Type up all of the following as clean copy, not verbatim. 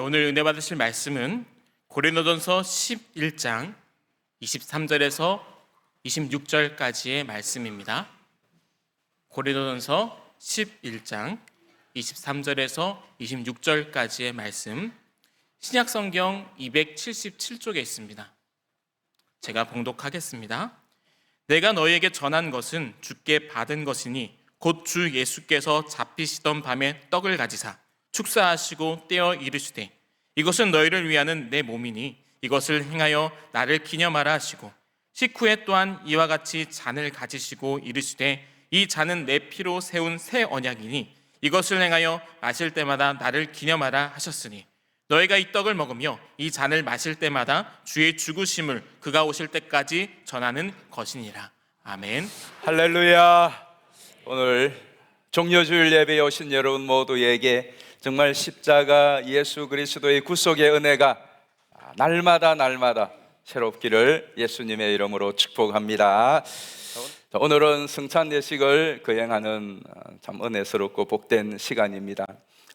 오늘 은혜 받으실 말씀은 고린도전서 11장 23절에서 26절까지의 말씀입니다. 고린도전서 11장 23절에서 26절까지의 말씀, 신약성경 277쪽에 있습니다. 제가 봉독하겠습니다. 내가 너희에게 전한 것은 주께 받은 것이니 곧 주 예수께서 잡히시던 밤에 떡을 가지사 축사하시고 떼어 이르시되 이것은 너희를 위하는 내 몸이니 이것을 행하여 나를 기념하라 하시고 식후에 또한 이와 같이 잔을 가지시고 이르시되 이 잔은 내 피로 세운 새 언약이니 이것을 행하여 마실 때마다 나를 기념하라 하셨으니 너희가 이 떡을 먹으며 이 잔을 마실 때마다 주의 죽으심을 그가 오실 때까지 전하는 것이니라. 아멘. 할렐루야. 오늘 종려주일 예배에 오신 여러분 모두에게 정말 십자가 예수 그리스도의 구속의 은혜가 날마다 새롭기를 예수님의 이름으로 축복합니다. 오늘은 성찬 예식을 거행하는 참 은혜스럽고 복된 시간입니다.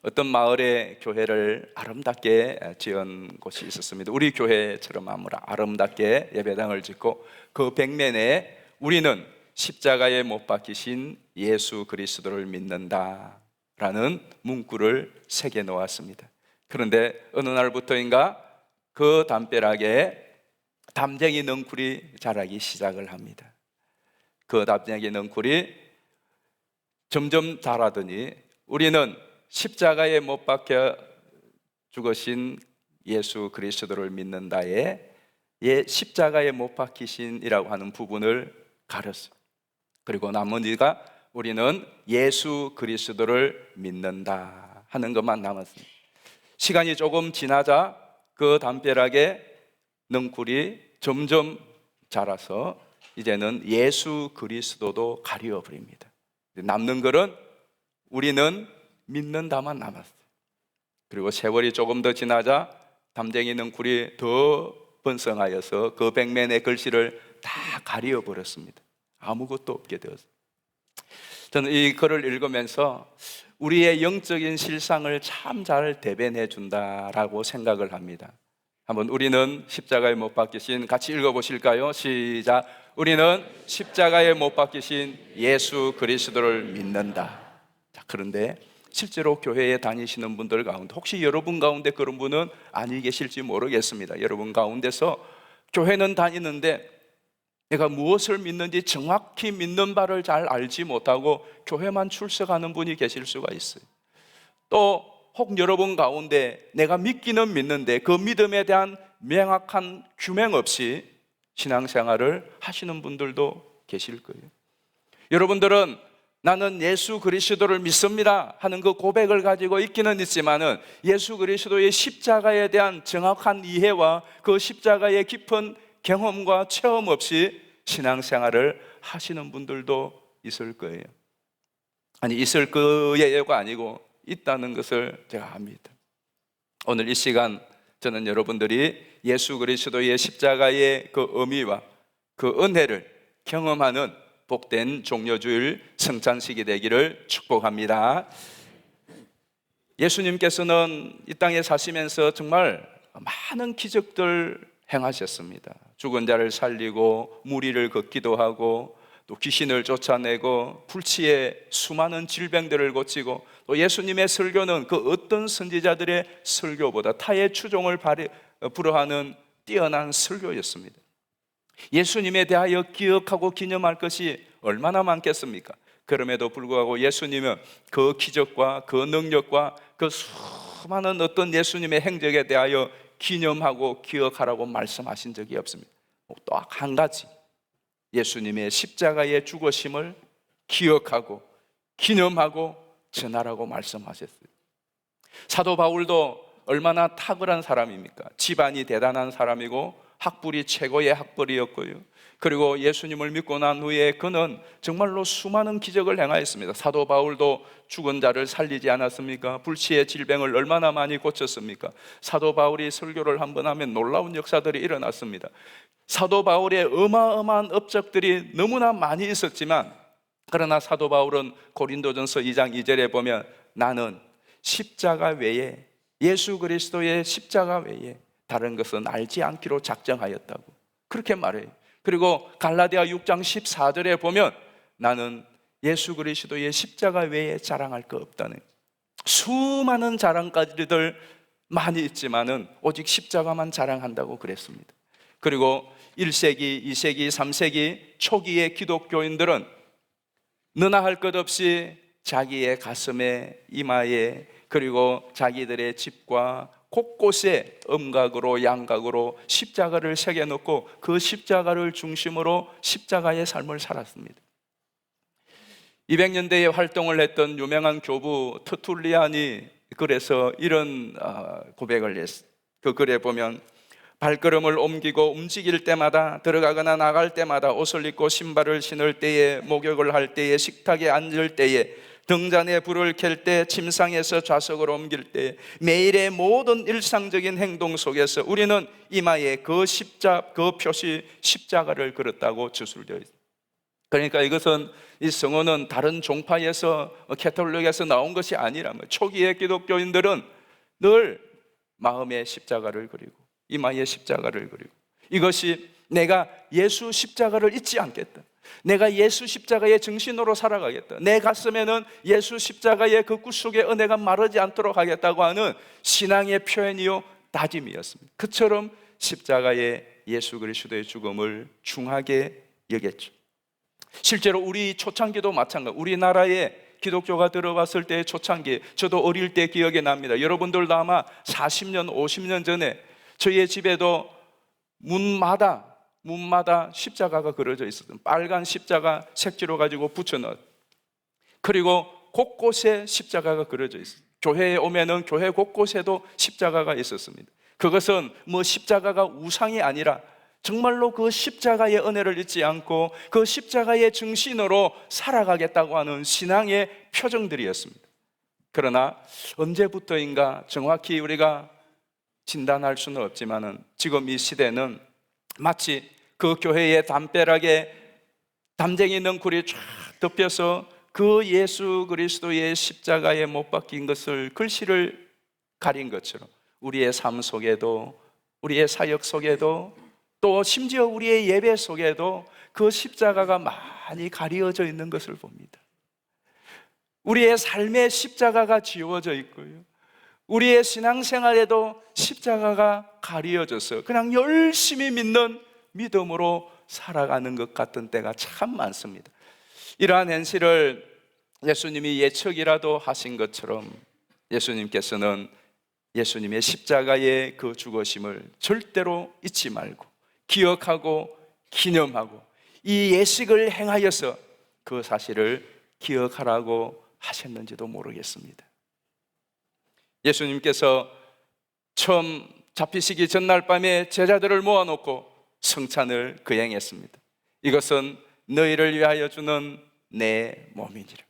어떤 마을에 교회를 아름답게 지은 곳이 있었습니다. 우리 교회처럼 아름답게 예배당을 짓고 그 벽면에 우리는 십자가에 못 박히신 예수 그리스도를 믿는다라는 문구를 새겨 놓았습니다. 그런데 어느 날부터인가 그 담벼락에 담쟁이 넝쿨이 자라기 시작을 합니다. 그 담쟁이 넝쿨이 점점 자라더니 우리는 십자가에 못 박혀 죽으신 예수 그리스도를 믿는다에 십자가에 못 박히신이라고 하는 부분을 가렸어요. 그리고 나머지가 우리는 예수 그리스도를 믿는다 하는 것만 남았습니다. 시간이 조금 지나자 그 담벼락에 넝쿨이 점점 자라서 이제는 예수 그리스도도 가려버립니다. 남는 것은 우리는 믿는다만 남았어요. 그리고 세월이 조금 더 지나자 담쟁이 넝쿨이 더 번성하여서 그 벽면의 글씨를 다 가려버렸습니다. 아무것도 없게 되었어요. 저는 이 글을 읽으면서 우리의 영적인 실상을 참 잘 대변해 준다라고 생각을 합니다. 한번 우리는 십자가에 못 박히신, 같이 읽어보실까요? 시작. 우리는 십자가에 못 박히신 예수 그리스도를 믿는다. 자, 그런데 실제로 교회에 다니시는 분들 가운데 혹시 여러분 가운데 그런 분은 아니 계실지 모르겠습니다. 여러분 가운데서 교회는 다니는데 내가 무엇을 믿는지 정확히 믿는 바를 잘 알지 못하고 교회만 출석하는 분이 계실 수가 있어요. 또 혹 여러분 가운데 내가 믿기는 믿는데 그 믿음에 대한 명확한 규명 없이 신앙생활을 하시는 분들도 계실 거예요. 여러분들은 나는 예수 그리스도를 믿습니다 하는 그 고백을 가지고 있기는 있지만은 예수 그리스도의 십자가에 대한 정확한 이해와 그 십자가의 깊은 경험과 체험 없이 신앙생활을 하시는 분들도 있을 거예요. 아니, 있을 거예요가 아니고 있다는 것을 제가 압니다. 오늘 이 시간 저는 여러분들이 예수 그리스도의 십자가의 그 의미와 그 은혜를 경험하는 복된 종려주일 성찬식이 되기를 축복합니다. 예수님께서는 이 땅에 사시면서 정말 많은 기적들 행하셨습니다. 죽은 자를 살리고 무리를 걷기도 하고 또 귀신을 쫓아내고 불치의 수많은 질병들을 고치고 또 예수님의 설교는 그 어떤 선지자들의 설교보다 타의 추종을 불허하는 뛰어난 설교였습니다. 예수님에 대하여 기억하고 기념할 것이 얼마나 많겠습니까? 그럼에도 불구하고 예수님은 그 기적과 그 능력과 그 수많은 어떤 예수님의 행적에 대하여 기념하고 기억하라고 말씀하신 적이 없습니다. 또 한 가지, 예수님의 십자가의 죽으심을 기억하고 기념하고 전하라고 말씀하셨어요. 사도 바울도 얼마나 탁월한 사람입니까? 집안이 대단한 사람이고 학벌이 최고의 학벌이었고요. 그리고 예수님을 믿고 난 후에 그는 정말로 수많은 기적을 행하였습니다. 사도 바울도 죽은 자를 살리지 않았습니까? 불치의 질병을 얼마나 많이 고쳤습니까? 사도 바울이 설교를 한번 하면 놀라운 역사들이 일어났습니다. 사도 바울의 어마어마한 업적들이 너무나 많이 있었지만 그러나 사도 바울은 고린도전서 2장 2절에 보면 나는 십자가 외에 예수 그리스도의 십자가 외에 다른 것은 알지 않기로 작정하였다고 그렇게 말해요. 그리고 갈라디아 6장 14절에 보면 나는 예수 그리스도의 십자가 외에 자랑할 거 없다는, 수많은 자랑거리들 많이 있지만은 오직 십자가만 자랑한다고 그랬습니다. 그리고 1세기, 2세기, 3세기 초기의 기독교인들은 너나 할 것 없이 자기의 가슴에, 이마에, 그리고 자기들의 집과 곳곳에 음각으로 양각으로 십자가를 새겨놓고 그 십자가를 중심으로 십자가의 삶을 살았습니다. 200년대에 활동을 했던 유명한 교부 터툴리안이 글에서 이런 고백을 했어요. 그 글에 보면 발걸음을 옮기고 움직일 때마다, 들어가거나 나갈 때마다, 옷을 입고 신발을 신을 때에, 목욕을 할 때에, 식탁에 앉을 때에, 등잔에 불을 켤 때, 침상에서 좌석으로 옮길 때, 매일의 모든 일상적인 행동 속에서 우리는 이마에 그 표시 십자가를 걸었다고 주술되어 있습니다. 그러니까 이것은, 이 성호는 다른 종파에서, 캐톨릭에서 나온 것이 아니라 초기의 기독교인들은 늘 마음에 십자가를 그리고 이마에 십자가를 그리고, 이것이 내가 예수 십자가를 잊지 않겠다, 내가 예수 십자가의 정신으로 살아가겠다, 내 가슴에는 예수 십자가의 그 구속의 은혜가 마르지 않도록 하겠다고 하는 신앙의 표현이요 다짐이었습니다. 그처럼 십자가의 예수 그리스도의 죽음을 중하게 여겼죠. 실제로 우리 초창기도 마찬가지, 우리나라에 기독교가 들어왔을 때의 초창기, 저도 어릴 때 기억이 납니다. 여러분들도 아마 40년, 50년 전에 저희의 집에도 문마다 십자가가 그려져 있었던, 빨간 십자가 색지로 가지고 붙여넣었, 그리고 곳곳에 십자가가 그려져 있었어요. 교회에 오면은 교회 곳곳에도 십자가가 있었습니다. 그것은 십자가가 우상이 아니라 정말로 그 십자가의 은혜를 잊지 않고 그 십자가의 정신으로 살아가겠다고 하는 신앙의 표정들이었습니다. 그러나 언제부터인가 정확히 우리가 진단할 수는 없지만은 지금 이 시대는 마치 그 교회의 담벼락에 담쟁이 넝쿨이 쫙 덮여서 그 예수 그리스도의 십자가에 못 박힌 것을, 글씨를 가린 것처럼 우리의 삶 속에도, 우리의 사역 속에도, 또 심지어 우리의 예배 속에도 그 십자가가 많이 가려져 있는 것을 봅니다. 우리의 삶의 십자가가 지워져 있고요, 우리의 신앙생활에도 십자가가 가려져서 그냥 열심히 믿는 믿음으로 살아가는 것 같은 때가 참 많습니다. 이러한 현실을 예수님이 예측이라도 하신 것처럼 예수님께서는 예수님의 십자가의 그 죽으심을 절대로 잊지 말고 기억하고 기념하고 이 예식을 행하여서 그 사실을 기억하라고 하셨는지도 모르겠습니다. 예수님께서 처음 잡히시기 전날 밤에 제자들을 모아놓고 성찬을 거행했습니다. 이것은 너희를 위하여 주는 내 몸이니라.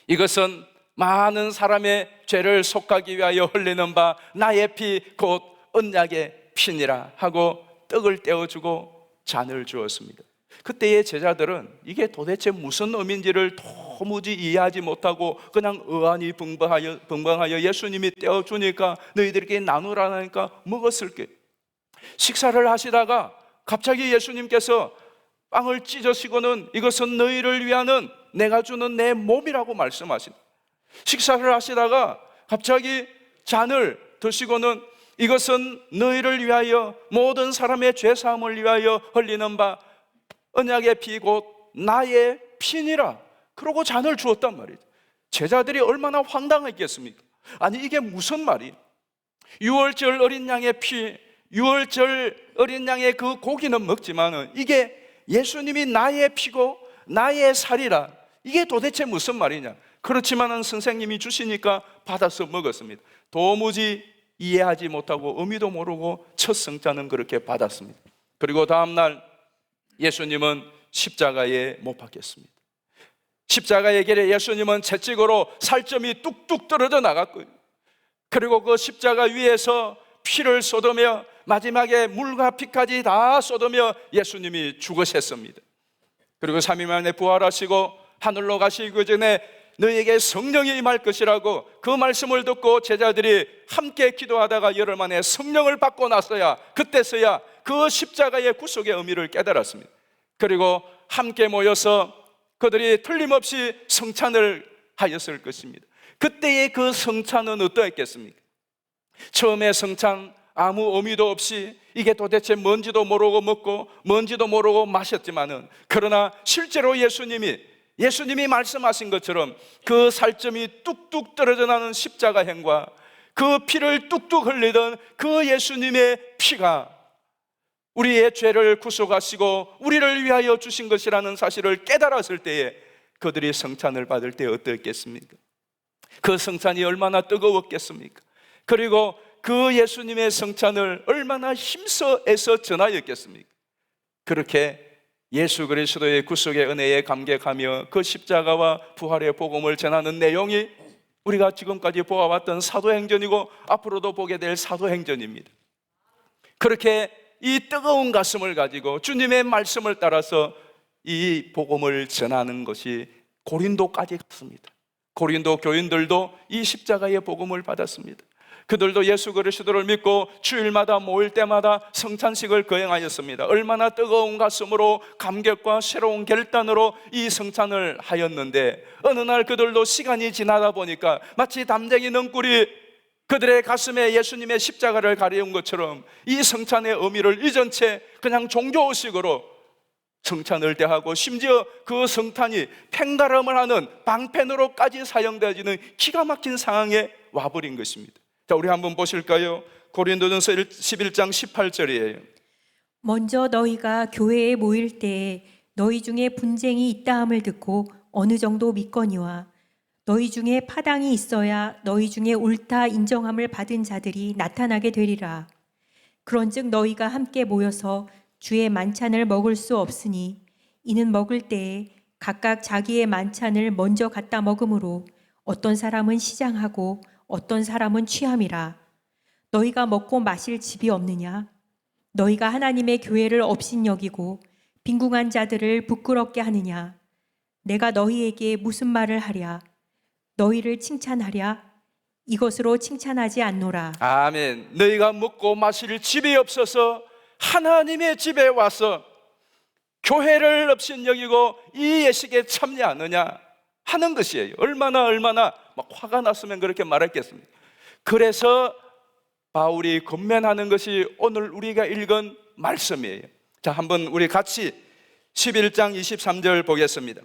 이것은 많은 사람의 죄를 속하기 위하여 흘리는 바 나의 피 곧 언약의 피니라 하고 떡을 떼어주고 잔을 주었습니다. 그때의 제자들은 이게 도대체 무슨 의미인지를 도무지 이해하지 못하고 그냥 의안이 분방하여 예수님이 떼어주니까 너희들에게 나누라니까 먹었을 게, 식사를 하시다가 갑자기 예수님께서 빵을 찢으시고는 이것은 너희를 위하는 내가 주는 내 몸이라고 말씀하신, 식사를 하시다가 갑자기 잔을 드시고는 이것은 너희를 위하여 모든 사람의 죄사함을 위하여 흘리는 바 언약의 피 곧 나의 피니라 그러고 잔을 주었단 말이죠. 제자들이 얼마나 황당했겠습니까? 아니 이게 무슨 말이에요? 6월절 어린 양의 피, 6월절 어린 양의 그 고기는 먹지만은 이게 예수님이 나의 피고 나의 살이라, 이게 도대체 무슨 말이냐? 그렇지만은 선생님이 주시니까 받아서 먹었습니다. 도무지 이해하지 못하고 의미도 모르고 첫 성찬은 그렇게 받았습니다. 그리고 다음날 예수님은 십자가에 못 박혔습니다. 십자가의 길에 예수님은 채찍으로 살점이 뚝뚝 떨어져 나갔고요, 그리고 그 십자가 위에서 피를 쏟으며 마지막에 물과 피까지 다 쏟으며 예수님이 죽으셨습니다. 그리고 3일 만에 부활하시고 하늘로 가시기 전에 너희에게 성령이 임할 것이라고 그 말씀을 듣고 제자들이 함께 기도하다가 열흘 만에 성령을 받고 나서야, 그때서야 그 십자가의 구속의 의미를 깨달았습니다. 그리고 함께 모여서 그들이 틀림없이 성찬을 하였을 것입니다. 그때의 그 성찬은 어떠했겠습니까? 처음에 성찬 아무 의미도 없이 이게 도대체 뭔지도 모르고 먹고 뭔지도 모르고 마셨지만은, 그러나 실제로 예수님이 말씀하신 것처럼 그 살점이 뚝뚝 떨어져 나는 십자가 행과 그 피를 뚝뚝 흘리던 그 예수님의 피가 우리의 죄를 구속하시고 우리를 위하여 주신 것이라는 사실을 깨달았을 때에 그들이 성찬을 받을 때 어떠했겠습니까? 그 성찬이 얼마나 뜨거웠겠습니까? 그리고 그 예수님의 성찬을 얼마나 힘써 애써 전하였겠습니까? 그렇게 예수 그리스도의 구속의 은혜에 감격하며 그 십자가와 부활의 복음을 전하는 내용이 우리가 지금까지 보아왔던 사도행전이고 앞으로도 보게 될 사도행전입니다. 그렇게 이 뜨거운 가슴을 가지고 주님의 말씀을 따라서 이 복음을 전하는 것이 고린도까지 갔습니다. 고린도 교인들도 이 십자가의 복음을 받았습니다. 그들도 예수 그리스도를 믿고 주일마다 모일 때마다 성찬식을 거행하였습니다. 얼마나 뜨거운 가슴으로 감격과 새로운 결단으로 이 성찬을 하였는데, 어느 날 그들도 시간이 지나다 보니까 마치 담쟁이 넝굴이 그들의 가슴에 예수님의 십자가를 가려운 것처럼 이 성찬의 의미를 잊은 채 그냥 종교의식으로 성찬을 대하고, 심지어 그 성탄이 팽가름을 하는 방편으로까지 사용되어지는 기가 막힌 상황에 와버린 것입니다. 자, 우리 한번 보실까요? 고린도전서 11장 18절이에요. 먼저 너희가 교회에 모일 때에 너희 중에 분쟁이 있다함을 듣고 어느 정도 믿거니와, 너희 중에 파당이 있어야 너희 중에 옳다 인정함을 받은 자들이 나타나게 되리라. 그런즉 너희가 함께 모여서 주의 만찬을 먹을 수 없으니, 이는 먹을 때에 각각 자기의 만찬을 먼저 갖다 먹으므로 어떤 사람은 시장하고 어떤 사람은 취함이라. 너희가 먹고 마실 집이 없느냐? 너희가 하나님의 교회를 업신여기고 빈궁한 자들을 부끄럽게 하느냐? 내가 너희에게 무슨 말을 하랴? 너희를 칭찬하랴? 이것으로 칭찬하지 않노라. 아멘. 너희가 먹고 마실 집이 없어서 하나님의 집에 와서 교회를 업신여기고 이 예식에 참여하느냐 하는 것이에요. 얼마나 막 화가 났으면 그렇게 말했겠습니까? 그래서 바울이 권면하는 것이 오늘 우리가 읽은 말씀이에요. 자, 한번 우리 같이 11장 23절 보겠습니다.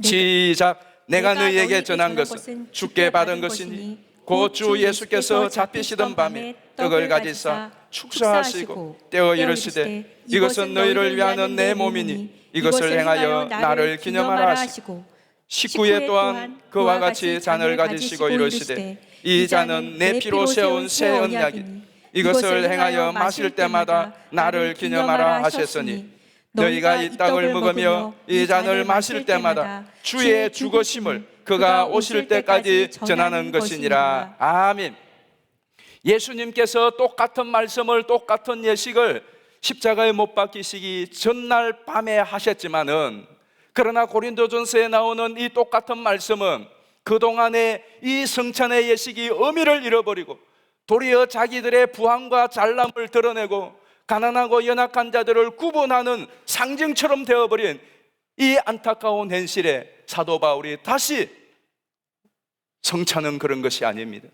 시작. 내가 너희에게 전한 것은 주께 받은 것이니 곧 주 예수께서 잡히시던 밤에 떡을 가지사 축사하시고 떼어 이르시되 이것은 너희를 위하는 내 몸이니 이것을 행하여 나를 기념하라 하시고, 19에 또한 그와 같이 잔을 가지시고 이르시되 이 잔은 내 피로 세운 새 언약이니 이것을 행하여 마실 때마다 나를 기념하라 하셨으니, 너희가 이 떡을 먹으며 이 잔을 마실 때마다 주의 죽으심을 그가 오실 때까지 전하는 것이니라. 아멘. 예수님께서 똑같은 말씀을, 똑같은 예식을 십자가에 못 박히시기 전날 밤에 하셨지만은, 그러나 고린도전서에 나오는 이 똑같은 말씀은 그동안의 이 성찬의 예식이 의미를 잃어버리고 도리어 자기들의 부함과 잘남을 드러내고 가난하고 연약한 자들을 구분하는 상징처럼 되어버린 이 안타까운 현실에 사도 바울이 다시 성찬은 그런 것이 아닙니다.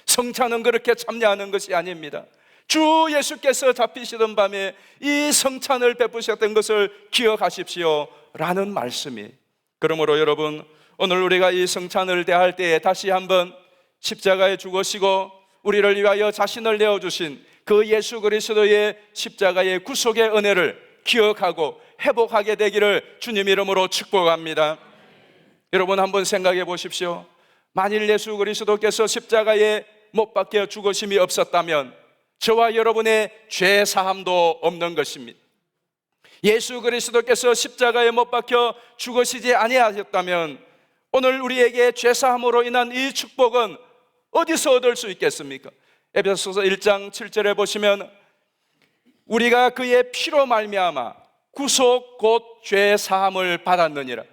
성찬은 그렇게 참여하는 것이 아닙니다. 주 예수께서 잡히시던 밤에 이 성찬을 베푸셨던 것을 기억하십시오 라는 말씀이. 그러므로 여러분, 오늘 우리가 이 성찬을 대할 때에 다시 한번 십자가에 죽으시고 우리를 위하여 자신을 내어주신 그 예수 그리스도의 십자가의 구속의 은혜를 기억하고 회복하게 되기를 주님 이름으로 축복합니다. 여러분, 한번 생각해 보십시오. 만일 예수 그리스도께서 십자가에 못 박혀 죽으심이 없었다면 저와 여러분의 죄 사함도 없는 것입니다. 예수 그리스도께서 십자가에 못 박혀 죽으시지 아니하셨다면 오늘 우리에게 죄 사함으로 인한 이 축복은 어디서 얻을 수 있겠습니까? 에베소서 1장 7절에 보시면 우리가 그의 피로 말미암아 구속 곧 죄 사함을 받았느니라.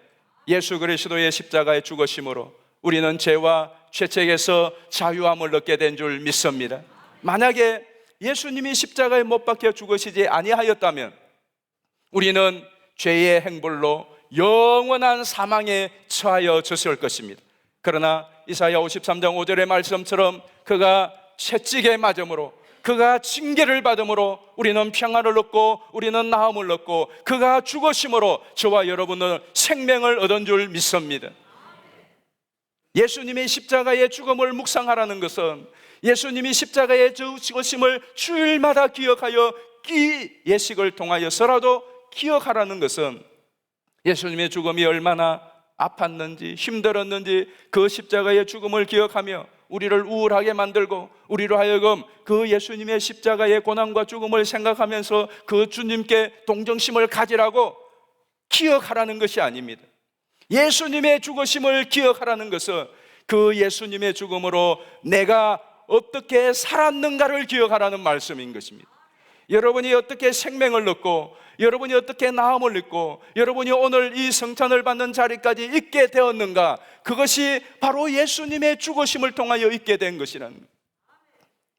예수 그리스도의 십자가의 죽으심으로 우리는 죄와 죄책에서 자유함을 얻게 된 줄 믿습니다. 만약에 예수님이 십자가에 못 박혀 죽으시지 아니하였다면 우리는 죄의 행불로 영원한 사망에 처하여졌을 것입니다. 그러나 이사야 53장 5절의 말씀처럼 그가 채찍에 맞음으로, 그가 징계를 받음으로 우리는 평안을 얻고 우리는 나음을 얻고, 그가 죽으심으로 저와 여러분은 생명을 얻은 줄 믿습니다. 예수님의 십자가의 죽음을 묵상하라는 것은 예수님이 십자가의 죽으심을 주일마다 기억하여 이 예식을 통하여서라도 기억하라는 것은 예수님의 죽음이 얼마나 아팠는지 힘들었는지 그 십자가의 죽음을 기억하며 우리를 우울하게 만들고 우리로 하여금 그 예수님의 십자가의 고난과 죽음을 생각하면서 그 주님께 동정심을 가지라고 기억하라는 것이 아닙니다. 예수님의 죽으심을 기억하라는 것은 그 예수님의 죽음으로 내가 어떻게 살았는가를 기억하라는 말씀인 것입니다. 여러분이 어떻게 생명을 얻고 여러분이 어떻게 나음을 얻고 여러분이 오늘 이 성찬을 받는 자리까지 있게 되었는가, 그것이 바로 예수님의 죽으심을 통하여 있게 된 것이라는 거예요.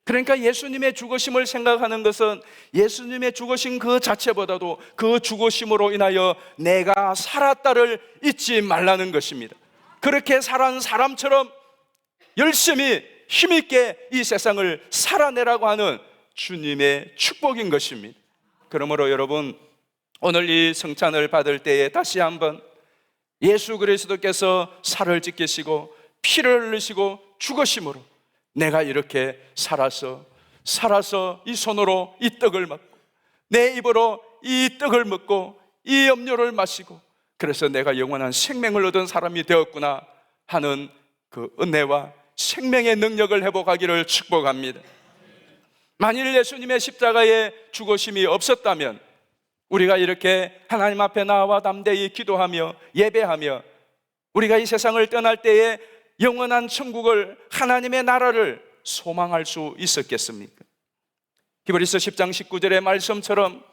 그러니까 예수님의 죽으심을 생각하는 것은 예수님의 죽으심 그 자체보다도 그 죽으심으로 인하여 내가 살았다를 잊지 말라는 것입니다. 그렇게 살아온 사람처럼 열심히 힘있게 이 세상을 살아내라고 하는 주님의 축복인 것입니다. 그러므로 여러분, 오늘 이 성찬을 받을 때에 다시 한번 예수 그리스도께서 살을 찢기시고 피를 흘리시고 죽으심으로 내가 이렇게 살아서 이 손으로 이 떡을 먹고 내 입으로 이 떡을 먹고 이 음료를 마시고 그래서 내가 영원한 생명을 얻은 사람이 되었구나 하는 그 은혜와 생명의 능력을 회복하기를 축복합니다. 만일 예수님의 십자가의 죽으심이 없었다면 우리가 이렇게 하나님 앞에 나와 담대히 기도하며 예배하며 우리가 이 세상을 떠날 때에 영원한 천국을, 하나님의 나라를 소망할 수 있었겠습니까? 히브리서 10장 19절의 말씀처럼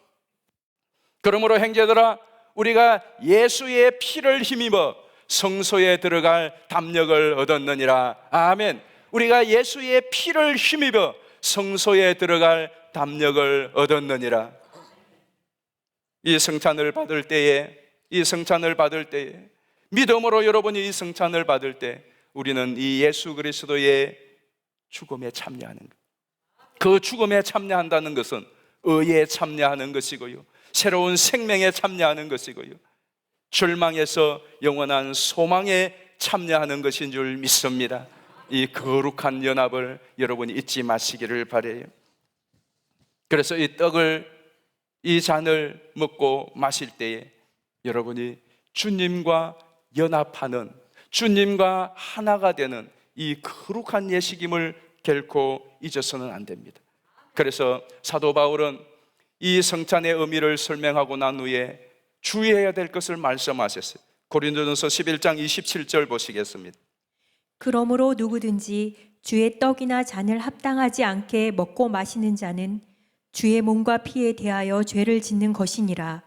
그러므로 형제들아 우리가 예수의 피를 힘입어 성소에 들어갈 담력을 얻었느니라. 아멘. 우리가 예수의 피를 힘입어 성소에 들어갈 담력을 얻었느니라. 이 성찬을 받을 때에 믿음으로 여러분이 이 성찬을 받을 때 우리는 이 예수 그리스도의 죽음에 참여하는 것, 그 죽음에 참여한다는 것은 의에 참여하는 것이고요, 새로운 생명에 참여하는 것이고요, 절망에서 영원한 소망에 참여하는 것인 줄 믿습니다. 이 거룩한 연합을 여러분이 잊지 마시기를 바라요. 그래서 이 떡을, 이 잔을 먹고 마실 때에 여러분이 주님과 연합하는, 주님과 하나가 되는 이 거룩한 예식임을 결코 잊어서는 안 됩니다. 그래서 사도 바울은 이 성찬의 의미를 설명하고 난 후에 주의해야 될 것을 말씀하셨어요. 고린도전서 11장 27절 보시겠습니다. 그러므로 누구든지 주의 떡이나 잔을 합당하지 않게 먹고 마시는 자는 주의 몸과 피에 대하여 죄를 짓는 것이니라.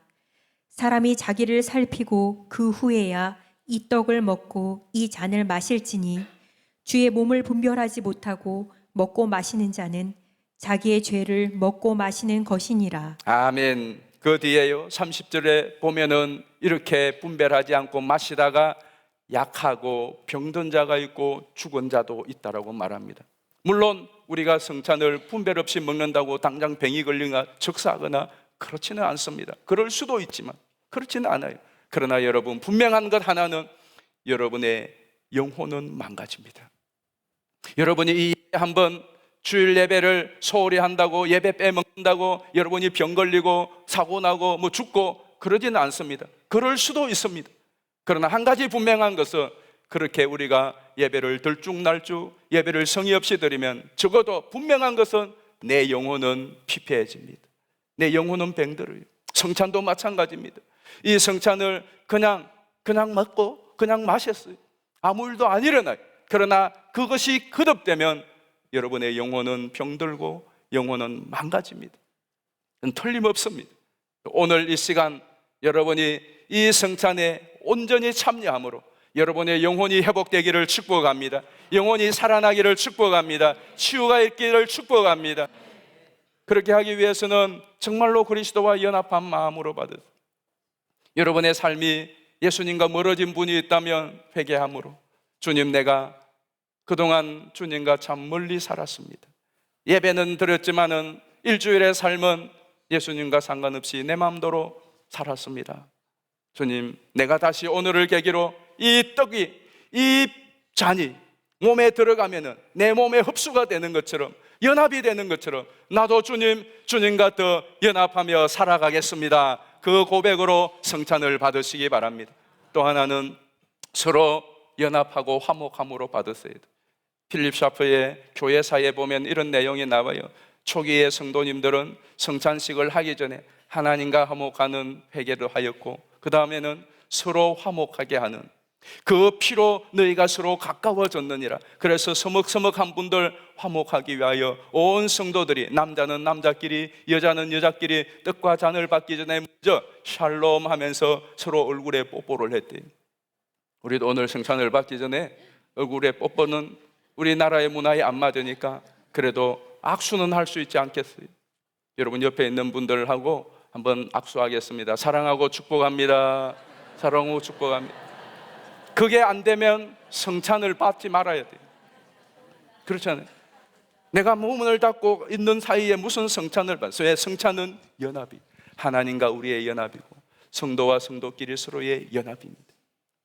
사람이 자기를 살피고 그 후에야 이 떡을 먹고 이 잔을 마실지니 주의 몸을 분별하지 못하고 먹고 마시는 자는 자기의 죄를 먹고 마시는 것이니라. 아멘. 그 뒤에요 30절에 보면은 이렇게 분별하지 않고 마시다가 약하고 병든 자가 있고 죽은 자도 있다라고 말합니다. 물론 우리가 성찬을 분별 없이 먹는다고 당장 병이 걸리거나 적사하거나 그렇지는 않습니다. 그럴 수도 있지만 그렇지는 않아요. 그러나 여러분, 분명한 것 하나는 여러분의 영혼은 망가집니다. 여러분이 이 한번 주일 예배를 소홀히 한다고, 예배 빼먹는다고 여러분이 병 걸리고 사고 나고 뭐 죽고 그러지는 않습니다. 그럴 수도 있습니다. 그러나 한 가지 분명한 것은 그렇게 우리가 예배를 들쭉날쭉 예배를 성의 없이 드리면 적어도 분명한 것은 내 영혼은 피폐해집니다. 내 영혼은 병들어요. 성찬도 마찬가지입니다. 이 성찬을 그냥 먹고 그냥 마셨어요. 아무 일도 안 일어나요. 그러나 그것이 거듭되면 여러분의 영혼은 병들고 영혼은 망가집니다. 틀림없습니다. 오늘 이 시간 여러분이 이 성찬에 온전히 참여함으로 여러분의 영혼이 회복되기를 축복합니다. 영혼이 살아나기를 축복합니다. 치유가 있기를 축복합니다. 그렇게 하기 위해서는 정말로 그리스도와 연합한 마음으로 받으세요. 여러분의 삶이 예수님과 멀어진 분이 있다면 회개함으로, 주님, 내가 그동안 주님과 참 멀리 살았습니다. 예배는 드렸지만은 일주일의 삶은 예수님과 상관없이 내 마음대로 살았습니다. 주님, 내가 다시 오늘을 계기로 이 떡이, 이 잔이 몸에 들어가면은 내 몸에 흡수가 되는 것처럼, 연합이 되는 것처럼 나도 주님과 더 연합하며 살아가겠습니다. 그 고백으로 성찬을 받으시기 바랍니다. 또 하나는 서로 연합하고 화목함으로 받으셔야 돼요. 필립 샤프의 교회사에 보면 이런 내용이 나와요. 초기의 성도님들은 성찬식을 하기 전에 하나님과 화목하는 회개를 하였고, 그 다음에는 서로 화목하게 하는, 그 피로 너희가 서로 가까워졌느니라. 그래서 서먹서먹한 분들 화목하기 위하여 온 성도들이, 남자는 남자끼리, 여자는 여자끼리 떡과 잔을 받기 전에 먼저 샬롬 하면서 서로 얼굴에 뽀뽀를 했대요. 우리도 오늘 성찬을 받기 전에 얼굴에 뽀뽀는 우리나라의 문화에 안 맞으니까 그래도 악수는 할 수 있지 않겠어요? 여러분 옆에 있는 분들하고 한번 악수하겠습니다. 사랑하고 축복합니다. 사랑하고 축복합니다. 그게 안 되면 성찬을 받지 말아야 돼요. 그렇잖아요. 내가 문을 닫고 있는 사이에 무슨 성찬을 받아요? 왜? 성찬은 연합이, 하나님과 우리의 연합이고 성도와 성도끼리 서로의 연합입니다.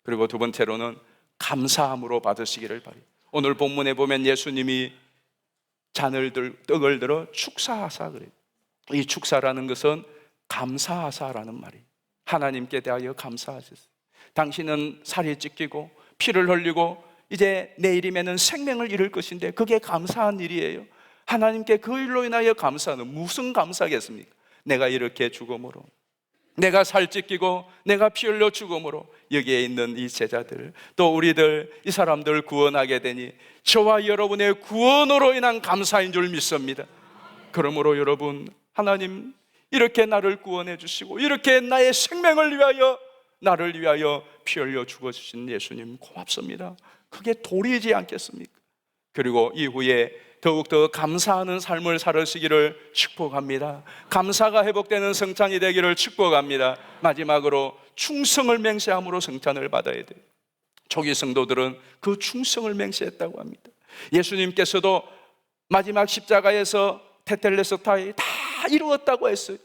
그리고 두 번째로는 감사함으로 받으시기를 바라요. 오늘 본문에 보면 예수님이 떡을 들어 축사하사 그래요. 이 축사라는 것은 감사하사라는 말이에요. 하나님께 대하여 감사하셨어요. 당신은 살이 찢기고 피를 흘리고 이제 내일이면 생명을 잃을 것인데 그게 감사한 일이에요. 하나님께 그 일로 인하여 감사하는, 무슨 감사겠습니까? 내가 이렇게 죽음으로, 내가 살 찢기고 내가 피 흘려 죽음으로 여기에 있는 이 제자들, 또 우리들, 이 사람들 구원하게 되니 저와 여러분의 구원으로 인한 감사인 줄 믿습니다. 그러므로 여러분, 하나님 이렇게 나를 구원해 주시고 이렇게 나의 생명을 위하여, 나를 위하여 피 흘려 죽어주신 예수님 고맙습니다. 그게 도리지 않겠습니까? 그리고 이후에 더욱더 감사하는 삶을 살으시기를 축복합니다. 감사가 회복되는 성찬이 되기를 축복합니다. 마지막으로 충성을 맹세함으로 성찬을 받아야 돼요. 초기 성도들은 그 충성을 맹세했다고 합니다. 예수님께서도 마지막 십자가에서 테텔레스타이 다 이루었다고 했어요.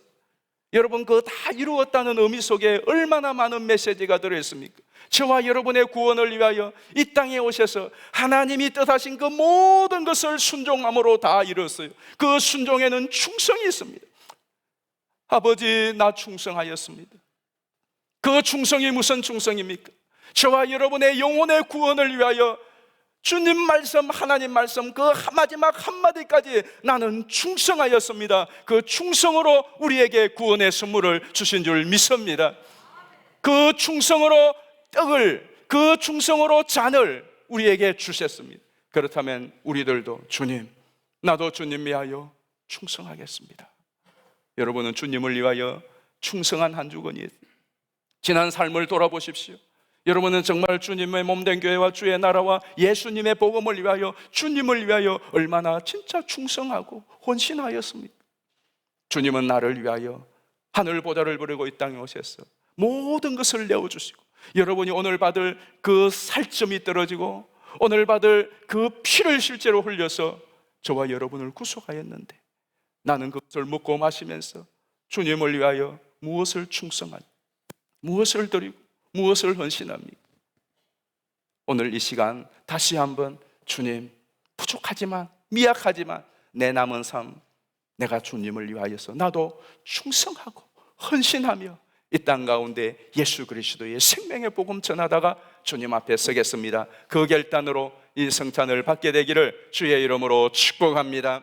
여러분, 그 다 이루었다는 의미 속에 얼마나 많은 메시지가 들어있습니까? 저와 여러분의 구원을 위하여 이 땅에 오셔서 하나님이 뜻하신 그 모든 것을 순종함으로 다 이뤘어요. 그 순종에는 충성이 있습니다. 아버지, 나 충성하였습니다. 그 충성이 무슨 충성입니까? 저와 여러분의 영혼의 구원을 위하여 주님 말씀, 하나님 말씀 그 마지막 한마디까지 나는 충성하였습니다. 그 충성으로 우리에게 구원의 선물을 주신 줄 믿습니다. 그 충성으로 떡을, 그 충성으로 잔을 우리에게 주셨습니다. 그렇다면 우리들도 주님, 나도 주님 위하여 충성하겠습니다. 여러분은 주님을 위하여 충성한 한 주간이 지난 삶을 돌아보십시오. 여러분은 정말 주님의 몸된 교회와 주의 나라와 예수님의 복음을 위하여, 주님을 위하여 얼마나 진짜 충성하고 헌신하였습니까? 주님은 나를 위하여 하늘보다를 버리고 이 땅에 오셔서 모든 것을 내어주시고, 여러분이 오늘 받을 그 살점이 떨어지고 오늘 받을 그 피를 실제로 흘려서 저와 여러분을 구속하였는데, 나는 그것을 먹고 마시면서 주님을 위하여 무엇을 충성하니, 무엇을 드리고 무엇을 헌신합니까? 오늘 이 시간 다시 한번 주님, 부족하지만 미약하지만 내 남은 삶 내가 주님을 위하여서 나도 충성하고 헌신하며 이 땅 가운데 예수 그리스도의 생명의 복음 전하다가 주님 앞에 서겠습니다. 그 결단으로 이 성찬을 받게 되기를 주의 이름으로 축복합니다.